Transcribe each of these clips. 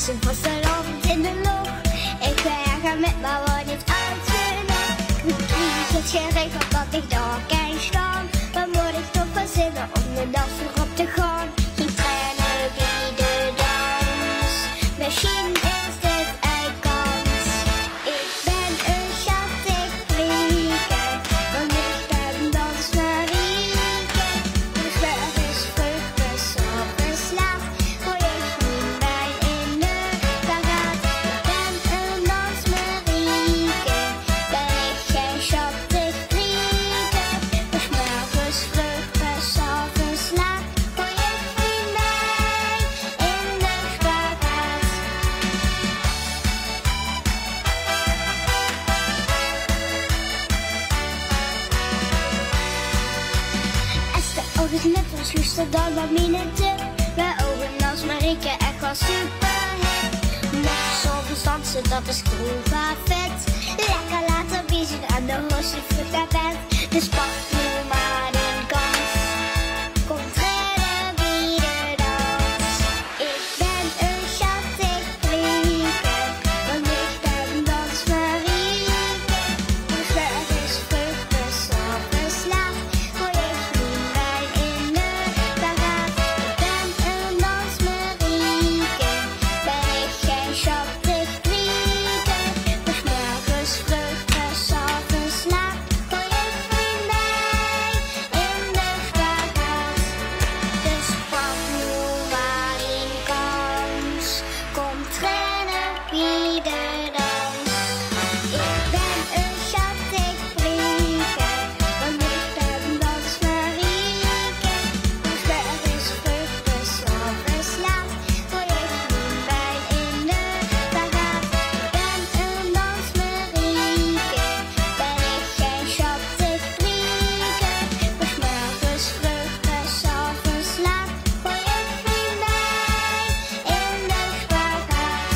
tussen vasteland in de lucht. Ik ga met mijn woord niet uitzenden. Ik krieg het geregeld dat ik daar kan staan. Maar moet ik toch verzinnen om de dans weer op te gaan? Geen trainen wie de dans. Misschien is dit een kans. Ik ben een schattig vliegen, want ik ben dansmarieke. De geur is vruchten, sap en slaap. Gooi ik nu mij in de paraat. Ik ben een dansmarieke, ben ik geen schattig vliegen. De s'morgens vruchten, s'avonds slaap. Gooi ik nu mij in de paraat. Als de ogen net was juster dan wat minuten. Wij ogen als Marieke echt wel super hip. Nog zoveel dansen, dat is cool, perfect. Lekker laten biezen aan de roze vruchttablet. Dus pak nu maar een kans. Kom trainen wie de dans. Ik ben een schattig vliegen, want ik ben dansmarieke. De geur is vruchten, sap en slaap. Gooi ik nu mij in de paraat. Ik ben een dansmarieke, ben ik geen schattig vliegen. De s'morgens vruchten, s'avonds slaap. Gooi ik nu mij in de paraat. Dus pak nu maar een kans. Kom trainen wie de dans. Ik ben een schattig vliegen, want ik ben dansmarieke. De geur is vruchten, sap en slaap. Gooi ik nu mij in de paraat. Ik ben een dansmarieke, ben ik geen schattig vliegen. De s'morgens vruchten, s'avonds slaap. Gooi ik nu mij in de paraat.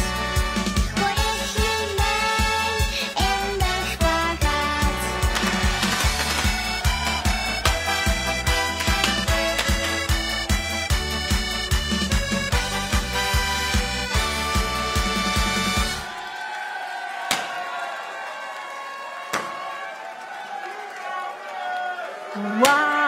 Gooi ik nu mij in de paraat. Wow.